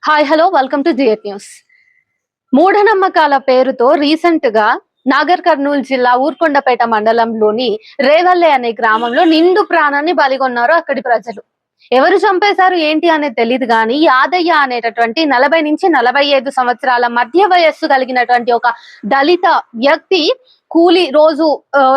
Hi hello welcome to జిఎట్ news. మూఢనమ్మకాల పేరుతో రీసెంట్ గా నాగర్ కర్నూలు జిల్లా ఊర్కొండపేట మండలంలోని రేవల్లె అనే గ్రామంలో నిండు ప్రాణాన్ని బలిగొన్నారు అక్కడి ప్రజలు. ఎవరు చంపేశారు ఏంటి అనేది తెలియదు కానీ యాదయ్య అనేటటువంటి 40 నుంచి 45 సంవత్సరాల మధ్య వయస్సు కలిగినటువంటి ఒక దళిత వ్యక్తి కూలి రోజు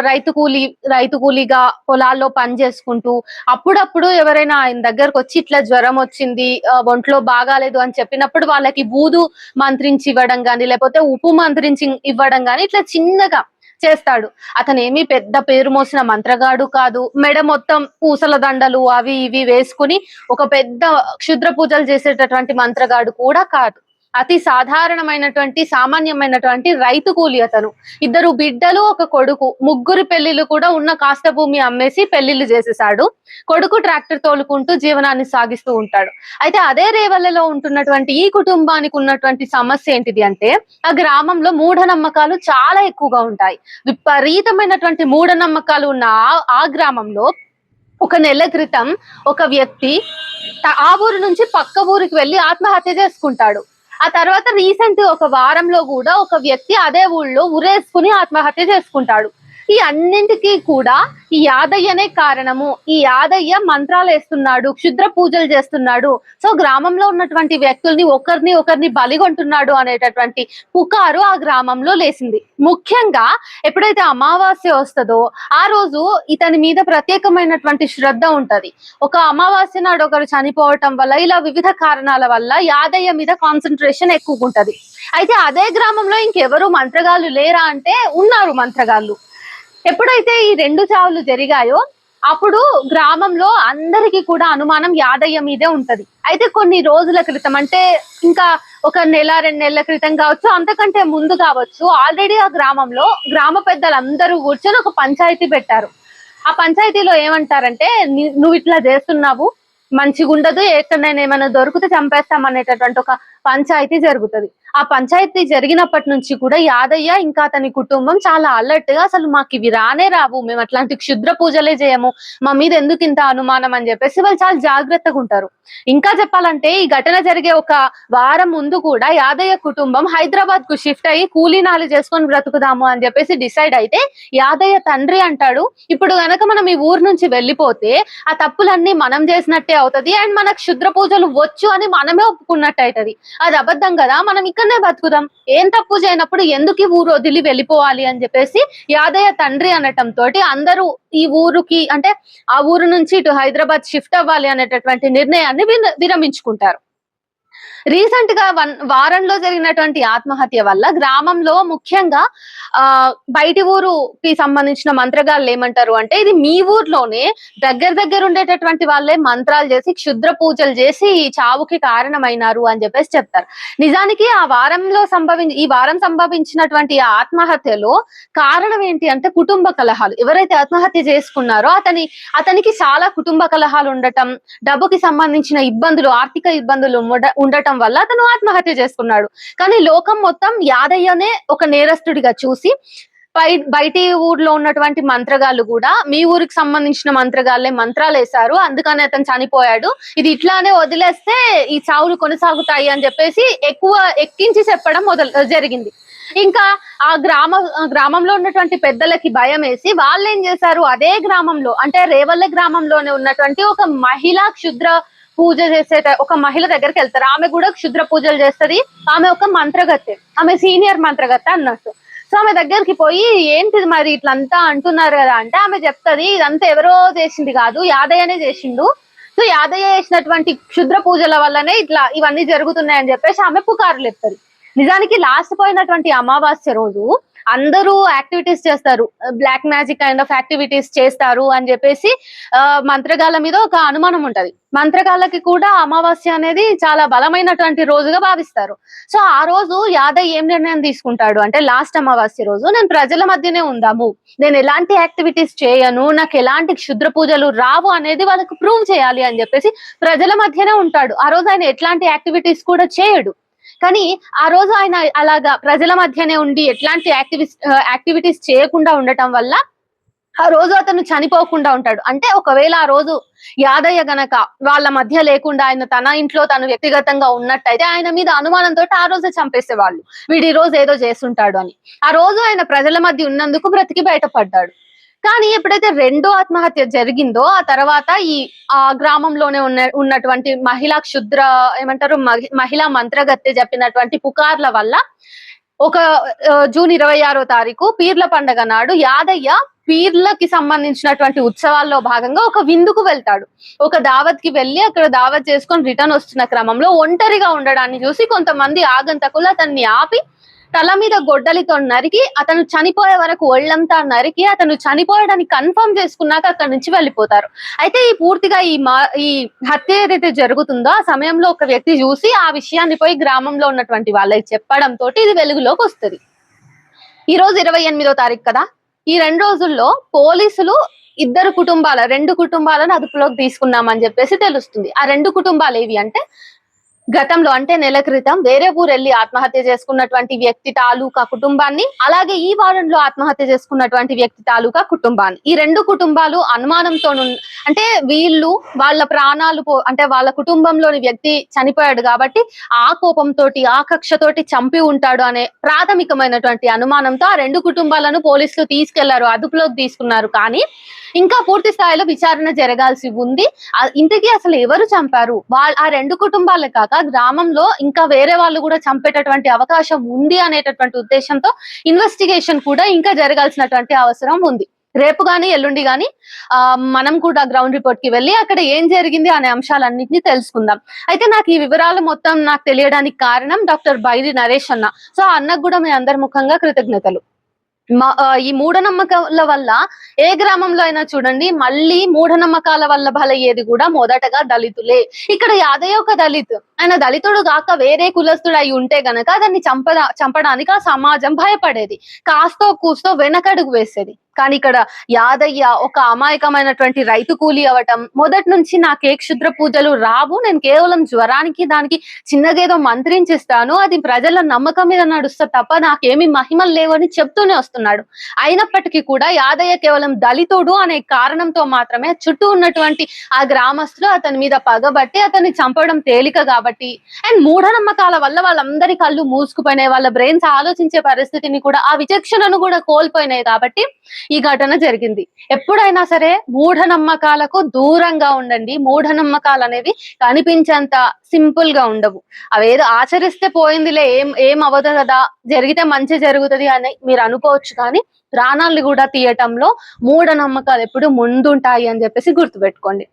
రైతు కూలీగా పొలాల్లో పని చేసుకుంటూ అప్పుడప్పుడు ఎవరైనా ఆయన దగ్గరకు వచ్చి ఇట్లా జ్వరం వచ్చింది, ఒంట్లో బాగాలేదు అని చెప్పినప్పుడు వాళ్ళకి బూదు మంత్రించి ఇవ్వడం గాని లేకపోతే ఉప్పు మంత్రించి ఇవ్వడం గాని ఇట్లా చిన్నగా చేస్తాడు. అతనేమి పెద్ద పేరు మోసిన మంత్రగాడు కాదు. మెడ మొత్తం పూసల దండలు అవి ఇవి వేసుకుని ఒక పెద్ద క్షుద్ర పూజలు చేసేటటువంటి మంత్రగాడు కూడా కాదు. అతి సాధారణమైనటువంటి సామాన్యమైనటువంటి రైతు కూలి అతను. ఇద్దరు బిడ్డలు ఒక కొడుకు, ముగ్గురు పెళ్లిళ్ళు కూడా ఉన్న కాస్త భూమి అమ్మేసి పెళ్లిళ్ళు చేసేసాడు. కొడుకు ట్రాక్టర్ తోలుకుంటూ జీవనాన్ని సాగిస్తూ ఉంటాడు. అయితే అదే రేవల్లెలో ఉంటున్నటువంటి ఈ కుటుంబానికి ఉన్నటువంటి సమస్య ఏంటిది అంటే ఆ గ్రామంలో మూఢనమ్మకాలు చాలా ఎక్కువగా ఉంటాయి. విపరీతమైనటువంటి మూఢనమ్మకాలు ఉన్న ఆ గ్రామంలో ఒక నెల క్రితం ఒక వ్యక్తి ఆ ఊరు నుంచి పక్క ఊరికి వెళ్లి ఆత్మహత్య చేసుకుంటాడు. ఆ తర్వాత రీసెంట్ ఒక వారంలో కూడా ఒక వ్యక్తి అదే ఊళ్ళో ఉరేసుకుని ఆత్మహత్య చేసుకుంటాడు. ఈ అన్నింటికీ కూడా ఈ యాదయ్యనే కారణము. ఈ యాదయ్య మంత్రాలు వేస్తున్నాడు, క్షుద్ర పూజలు చేస్తున్నాడు, సో గ్రామంలో ఉన్నటువంటి వ్యక్తుల్ని ఒకరిని బలిగొంటున్నాడు అనేటటువంటి పుకారు ఆ గ్రామంలో లేసింది. ముఖ్యంగా ఎప్పుడైతే అమావాస్య వస్తుందో ఆ రోజు ఇతని మీద ప్రత్యేకమైనటువంటి శ్రద్ధ ఉంటది. ఒక అమావాస్య నాడు ఒకరు చనిపోవటం వల్ల ఇలా వివిధ కారణాల వల్ల యాదయ్య మీద కాన్సన్ట్రేషన్ ఎక్కువ ఉంటది. అయితే అదే గ్రామంలో ఇంకెవరు మంత్రగాళ్ళు లేరా అంటే ఉన్నారు మంత్రగాళ్ళు. ఎప్పుడైతే ఈ 2 చావులు జరిగాయో అప్పుడు గ్రామంలో అందరికీ కూడా అనుమానం యాదయ్య మీదే ఉంటది. అయితే కొన్ని రోజుల క్రితం అంటే ఇంకా ఒక నెల 2 నెలల క్రితం కావచ్చు, అంతకంటే ముందు కావచ్చు, ఆల్రెడీ ఆ గ్రామంలో గ్రామ పెద్దలందరూ కూర్చొని ఒక పంచాయతీ పెట్టారు. ఆ పంచాయతీలో ఏమంటారంటే నువ్వు ఇట్లా చేస్తున్నావు, మంచిగుండదు, ఎక్కడైనా ఏమైనా దొరికితే చంపేస్తాం అనేటటువంటి ఒక పంచాయతీ జరుగుతుంది. ఆ పంచాయతీ జరిగినప్పటి నుంచి కూడా యాదయ్య ఇంకా అతని కుటుంబం చాలా అలర్ట్ గా అసలు మాకు ఇవి రానే రావు, మేము అట్లాంటి క్షుద్ర పూజలే చేయము, మా మీద ఎందుకు ఇంత అనుమానం అని చెప్పేసి వాళ్ళు చాలా జాగ్రత్తగా ఉంటారు. ఇంకా చెప్పాలంటే ఈ ఘటన జరిగే ఒక వారం ముందు కూడా యాదయ్య కుటుంబం హైదరాబాద్ కు షిఫ్ట్ అయ్యి కూలీనాలు చేసుకొని బ్రతుకుదాము అని చెప్పేసి డిసైడ్ అయితే యాదయ్య తండ్రి అంటాడు, ఇప్పుడు గనక మనం ఈ ఊరు నుంచి వెళ్ళిపోతే ఆ తప్పులన్నీ మనం చేసినట్టే అవుతది అండ్ మనకు క్షుద్ర పూజలు వచ్చు అని మనమే ఒప్పుకున్నట్టు అవుతది. అది అబద్ధం కదా, మనం ఇక్కడనే బతుకుదాం, ఏం తప్పు చేయనప్పుడు ఎందుకు ఈ ఊరు వదిలి వెళ్ళిపోవాలి అని చెప్పేసి యాదయ్య తండ్రి అనటం తోటి అందరూ ఈ ఊరుకి అంటే ఆ ఊరు నుంచి ఇటు హైదరాబాద్ షిఫ్ట్ అవ్వాలి అనేటటువంటి నిర్ణయాన్ని విరమించుకుంటారు. రీసెంట్ గా వారంలో జరిగినటువంటి ఆత్మహత్య వల్ల గ్రామంలో ముఖ్యంగా బయటి ఊరుకి సంబంధించిన మంత్రగాళ్ళు ఏమంటారు అంటే ఇది మీ ఊర్లోనే దగ్గర ఉండేటటువంటి వాళ్ళే మంత్రాలు చేసి క్షుద్ర పూజలు చేసి ఈ చావుకి కారణమైనారు అని చెప్పేసి చెప్తారు. నిజానికి ఈ వారం సంభవించినటువంటి ఆత్మహత్యలో కారణం ఏంటి అంటే కుటుంబ కలహాలు. ఎవరైతే ఆత్మహత్య చేసుకున్నారో అతనికి చాలా కుటుంబ కలహాలు ఉండటం, డబ్బుకి సంబంధించిన ఇబ్బందులు, ఆర్థిక ఇబ్బందులు ఉండటం వల్ల అతను ఆత్మహత్య చేసుకున్నాడు. కానీ లోకం మొత్తం యాదయ్యనే ఒక నేరస్తుడిగా చూసి బయటి ఊర్లో ఉన్నటువంటి మంత్రగాళ్ళు కూడా మీ ఊరికి సంబంధించిన మంత్రగాళ్ళే మంత్రాలు వేశారు, అందుకని అతను చనిపోయాడు, ఇది ఇట్లానే వదిలేస్తే ఈ చావులు కొనసాగుతాయి అని చెప్పేసి ఎక్కువ ఎక్కించి చెప్పడం జరిగింది. ఇంకా ఆ గ్రామంలో ఉన్నటువంటి పెద్దలకి భయం వేసి వాళ్ళు ఏం చేశారు, అదే గ్రామంలో అంటే రేవల్లె గ్రామంలోనే ఉన్నటువంటి ఒక మహిళా క్షుద్ర పూజ చేసే ఒక మహిళ దగ్గరికి వెళ్తారు. ఆమె కూడా క్షుద్ర పూజలు చేస్తది, ఆమె ఒక మంత్రగత్తె, ఆమె సీనియర్ మంత్రగత్తె అన్నట్టు. సో ఆమె దగ్గరికి పోయి ఏంటిది మరి ఇట్లంతా అంటున్నారు కదా అంటే ఆమె చెప్తది ఇదంతా ఎవరో చేసింది కాదు, యాదయ్యనే చేసిండు, సో యాదయ్య చేసినటువంటి క్షుద్ర పూజల వల్లనే ఇట్లా ఇవన్నీ జరుగుతున్నాయని చెప్పేసి ఆమె పుకారులు ఎత్తది. నిజానికి లాస్ట్ పోయినటువంటి అమావాస్య రోజు అందరూ యాక్టివిటీస్ చేస్తారు, black magic kind of activities చేస్తారు అని చెప్పేసి మంత్రగాళ్ళ మీద ఒక అనుమానం ఉంటది. మంత్రగాళ్ళకి కూడా అమావాస్య అనేది చాలా బలమైనటువంటి రోజుగా భావిస్తారు. సో ఆ రోజు యాదయ్య ఏం నిర్ణయం తీసుకుంటాడు అంటే లాస్ట్ అమావాస్య రోజు నేను ప్రజల మధ్యనే ఉందాము, నేను ఎలాంటి యాక్టివిటీస్ చేయను, నాకు ఎలాంటి క్షుద్ర పూజలు రావు అనేది వాళ్ళకి ప్రూవ్ చేయాలి అని చెప్పేసి ప్రజల మధ్యనే ఉంటాడు. ఆ రోజు ఆయన ఎట్లాంటి యాక్టివిటీస్ కూడా చేయడు. కానీ ఆ రోజు ఆయన అలాగా ప్రజల మధ్యనే ఉండి ఎట్లాంటి యాక్టివిటీస్ చేయకుండా ఉండటం వల్ల ఆ రోజు అతను చనిపోకుండా ఉంటాడు. అంటే ఒకవేళ ఆ రోజు యాదయ్య గనక వాళ్ళ మధ్య లేకుండా ఆయన తన ఇంట్లో తను వ్యక్తిగతంగా ఉన్నట్టయితే ఆయన మీద అనుమానంతోటి ఆ రోజే చంపేసేవాళ్ళు. వీడు ఈ రోజు ఏదో చేసుంటాడు అని. ఆ రోజు ఆయన ప్రజల మధ్య ఉన్నందుకు బ్రతికి బయటపడ్డాడు. కానీ ఎప్పుడైతే రెండో ఆత్మహత్య జరిగిందో ఆ తర్వాత ఆ గ్రామంలోనే ఉన్నటువంటి మహిళా క్షుద్ర ఏమంటారు మహిళా మంత్రగత్తె చెప్పినటువంటి పుకార్ల వల్ల ఒక జూన్ 26వ తారీఖు పీర్ల పండగ నాడు యాదయ్య పీర్లకి సంబంధించినటువంటి ఉత్సవాల్లో భాగంగా ఒక విందుకు వెళ్తాడు. ఒక దావత్ కి వెళ్లి అక్కడ దావత్ చేసుకొని రిటర్న్ వస్తున్న క్రమంలో ఒంటరిగా ఉండడాన్ని చూసి కొంతమంది ఆగంతకులు అతన్ని ఆపి తల మీద గొడ్డలితో నరికి అతను చనిపోయే వరకు ఒళ్ళంతా నరికి అతను చనిపోయడానికి కన్ఫర్మ్ చేసుకున్నాక అక్కడి నుంచి వెళ్ళిపోతారు. అయితే ఈ పూర్తిగా ఈ హత్య ఏదైతే జరుగుతుందో ఆ సమయంలో ఒక వ్యక్తి చూసి ఆ విషయాన్ని పోయి గ్రామంలో ఉన్నటువంటి వాళ్ళకి చెప్పడంతో ఇది వెలుగులోకి వస్తుంది. ఈ రోజు 28వ తారీఖు కదా, ఈ 2 రోజుల్లో పోలీసులు రెండు కుటుంబాలను అదుపులోకి తీసుకున్నామని చెప్పేసి తెలుస్తుంది. ఆ 2 కుటుంబాలు ఏవి అంటే గతంలో అంటే నెల క్రితం వేరే ఊరు వెళ్ళి ఆత్మహత్య చేసుకున్నటువంటి వ్యక్తి తాలూకా కుటుంబాన్ని, అలాగే ఈ వారంలో ఆత్మహత్య చేసుకున్నటువంటి వ్యక్తి తాలూకా కుటుంబాన్ని, ఈ 2 కుటుంబాలు అనుమానంతో అంటే వీళ్ళు వాళ్ళ ప్రాణాలు అంటే వాళ్ళ కుటుంబంలోని వ్యక్తి చనిపోయాడు కాబట్టి ఆ కోపంతో ఆ కక్షతోటి చంపి ఉంటాడు అనే ప్రాథమికమైనటువంటి అనుమానంతో ఆ 2 కుటుంబాలను పోలీసులు తీసుకెళ్లారు, అదుపులోకి తీసుకున్నారు. కానీ ఇంకా పూర్తి స్థాయిలో విచారణ జరగాల్సి ఉంది. ఇంతకీ అసలు ఎవరు చంపారు, ఆ 2 కుటుంబాలే కాక గ్రామంలో ఇంకా వేరే వాళ్ళు కూడా చంపేటటువంటి అవకాశం ఉంది అనేటటువంటి ఉద్దేశంతో ఇన్వెస్టిగేషన్ కూడా ఇంకా జరగాల్సినటువంటి అవసరం ఉంది. రేపు గాని ఎల్లుండి గాని మనం కూడా గ్రౌండ్ రిపోర్ట్ కి వెళ్ళి అక్కడ ఏం జరిగింది అనే అంశాలన్నింటినీ తెలుసుకుందాం. అయితే నాకు ఈ వివరాలు మొత్తం నాకు తెలియడానికి కారణం డాక్టర్ బైరి నరేష్ అన్న. సో అన్నకు కూడా మీ అందరి ముఖంగా కృతజ్ఞతలు. ఈ మూఢనమ్మకాల వల్ల ఏ గ్రామంలో అయినా చూడండి మళ్ళీ మూఢనమ్మకాల వల్ల బలయ్యేది కూడా మొదటగా దళితులే. ఇక్కడ యాదయ్య ఒక దళిత్, ఆయన దళితుడు కాక వేరే కులస్తుడు అయి ఉంటే గనక దాన్ని చంపడానికి ఆ సమాజం భయపడేది, కాస్తో కూస్తో వెనకడుగు వేసేది. కానీ ఇక్కడ యాదయ్య ఒక అమాయకమైనటువంటి రైతు కూలి అవటం, మొదటి నుంచి నాకే క్షుద్ర పూజలు రావు, నేను కేవలం జ్వరానికి దానికి చిన్నగేదో మంత్రించిస్తాను, అది ప్రజల నమ్మకం మీద నడుస్తా తప్ప నాకేమి మహిమలు లేవని చెప్తూనే వస్తున్నాడు. అయినప్పటికీ కూడా యాదయ్య కేవలం దళితుడు అనే కారణంతో మాత్రమే చుట్టూ ఉన్నటువంటి ఆ గ్రామస్తులు అతని మీద పగబట్టి అతన్ని చంపడం తేలిక కాబట్టి, అండ్ మూఢనమ్మకాల వల్ల వాళ్ళందరి కళ్ళు మూసుకుపోయినాయి, వాళ్ళ బ్రెయిన్స్ ఆలోచించే పరిస్థితిని కూడా ఆ విచక్షణను కూడా కోల్పోయినాయి కాబట్టి ఈ ఘటన జరిగింది. ఎప్పుడైనా సరే మూఢనమ్మకాలకు దూరంగా ఉండండి. మూఢనమ్మకాలు అనేవి కనిపించేంత సింపుల్ గా ఉండవు. అవేదో ఆచరిస్తే పోయిందిలే, ఏం అవ్వదు కదా, జరిగితే మంచి జరుగుతుంది అని మీరు అనుకోవచ్చు. కానీ ప్రాణాలు కూడా తీయటంలో మూఢనమ్మకాలు ఎప్పుడు ముందుంటాయి అని చెప్పేసి గుర్తుపెట్టుకోండి.